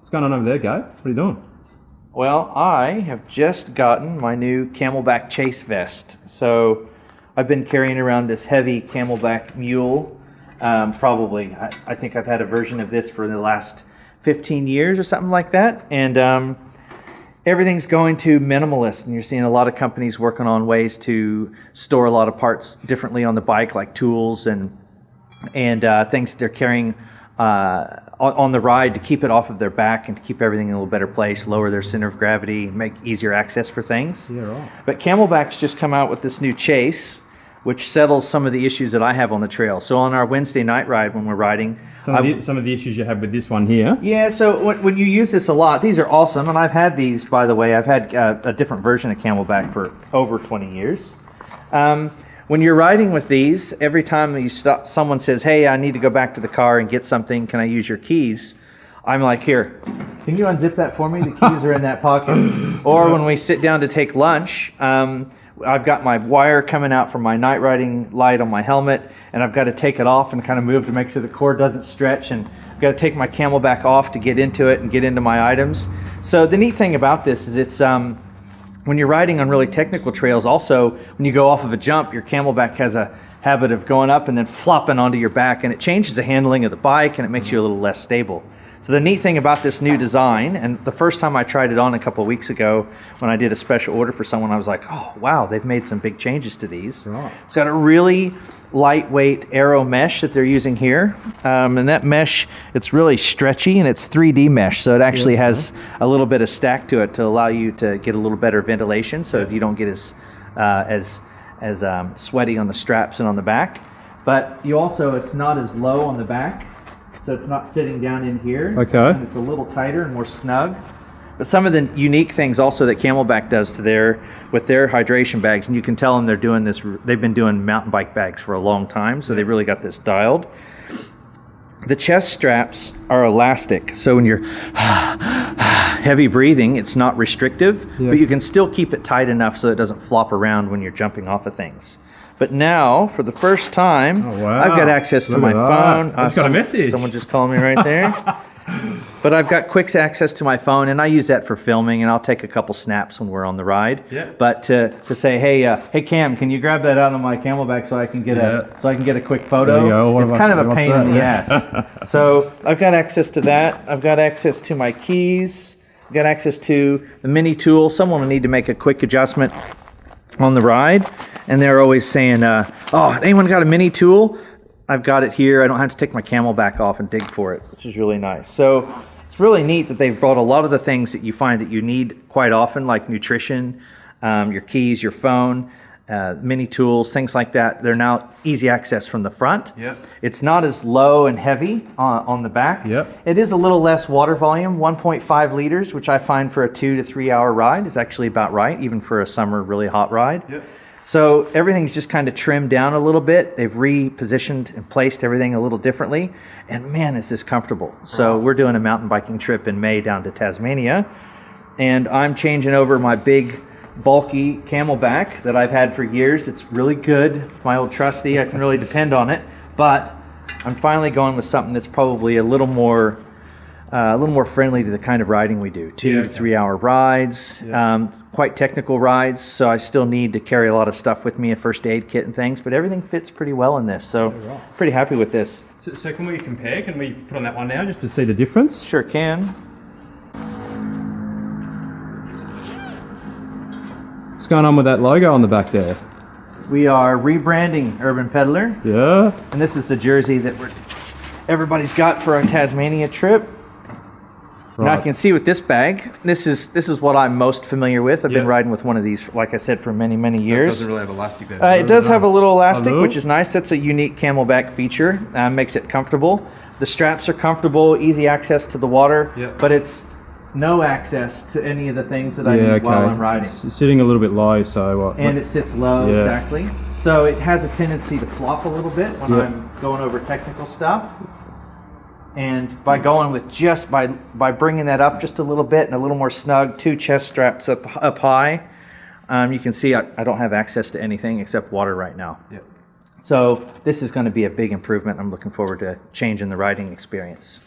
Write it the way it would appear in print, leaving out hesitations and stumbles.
What's going on over there, Gabe? What are you doing? Well, I have just gotten my new Camelback Chase Vest. So I've been carrying around this heavy Camelback Mule. I think I've had a version of this for the last 15 years or something like that. And everything's going to minimalist. And you're seeing a lot of companies working on ways to store a lot of parts differently on the bike, like tools and things that they're carrying on the ride to keep it off of their back and to keep everything in a little better place, lower their center of gravity, make easier access for things. Yeah, right. But Camelback's just come out with this new Chase, which settles some of the issues that I have on the trail. So on our Wednesday night ride when we're riding, some of the issues you have with this one here. yeah, so when you use this a lot, these are awesome, and I've had these, by the way. I've had a different version of Camelback for over 20 years. When you're riding with these, every time you stop, someone says, hey, I need to go back to the car and get something, can I use your keys? I'm like, here, can you unzip that for me? The keys are in that pocket. Or when we sit down to take lunch, I've got my wire coming out from my night riding light on my helmet, and I've got to take it off and kind of move to make sure the cord doesn't stretch, and I've got to take my Camelback off to get into it and get into my items. So the neat thing about this is it's when you're riding on really technical trails, also when you go off of a jump, your Camelback has a habit of going up and then flopping onto your back, and it changes the handling of the bike and it makes you a little less stable. So the neat thing about this new design, and the first time I tried it on a couple of weeks ago when I did a special order for someone, I was like, oh wow, they've made some big changes to these. Right. It's got a really lightweight Aero mesh that they're using here, and that mesh, it's really stretchy and it's 3D mesh, so it actually has a little bit of stack to it to allow you to get a little better ventilation, so you don't get as sweaty on the straps and on the back. But you also, it's not as low on the back, so it's not sitting down in here. Okay. And it's a little tighter and more snug. But some of the unique things also that Camelback does to with their hydration bags, and you can tell them they're doing this, they've been doing mountain bike bags for a long time, so they really got this dialed. The chest straps are elastic, so when you're heavy breathing, it's not restrictive, but you can still keep it tight enough so it doesn't flop around when you're jumping off of things. But now, for the first time, I've got access to my phone. I've got a message. Someone just called me right there. But I've got quick access to my phone, and I use that for filming, and I'll take a couple snaps when we're on the ride. Yeah. But to say, hey Cam, can you grab that out of my Camelback so I can get a quick photo? There you go. It's kind of a pain in the ass. So I've got access to that. I've got access to my keys. I've got access to the mini tool. Someone will need to make a quick adjustment on the ride, and they're always saying, oh, anyone got a mini tool? I've got it here. I don't have to take my Camelback off and dig for it, which is really nice. So it's really neat that they've brought a lot of the things that you find that you need quite often, like nutrition, your keys, your phone, mini tools, things like that. They're now easy access from the front. Yep. It's not as low and heavy on the back. Yep. It is a little less water volume, 1.5 liters, which I find for a 2 to 3 hour ride is actually about right, even for a summer really hot ride. Yep. So everything's just kind of trimmed down a little bit. They've repositioned and placed everything a little differently. And man, is this comfortable. So we're doing a mountain biking trip in May down to Tasmania. And I'm changing over my big, bulky Camelback that I've had for years. It's really good. It's my old trusty. I can really depend on it. But I'm finally going with something that's probably a little more friendly to the kind of riding we do. 2 to 3 hour rides, quite technical rides, so I still need to carry a lot of stuff with me, a first aid kit and things, but everything fits pretty well in this, so pretty happy with this. So can we compare? Can we put on that one now just to see the difference? Sure can. What's going on with that logo on the back there? We are rebranding Urban Peddler. Yeah. And this is the jersey that everybody's got for our Tasmania trip. Now I can see with this bag, this is what I'm most familiar with. I've been riding with one of these, like I said, for many, many years. It doesn't really have elastic there. It does have a little elastic, which is nice. That's a unique Camelback feature. Makes it comfortable. The straps are comfortable, easy access to the water, but it's no access to any of the things that I need while I'm riding. It's sitting a little bit low, so... And it sits low, exactly. So it has a tendency to flop a little bit when I'm going over technical stuff. And by going with by bringing that up just a little bit and a little more snug, 2 chest straps up high, you can see I don't have access to anything except water right now. So this is going to be a big improvement. I'm looking forward to changing the riding experience.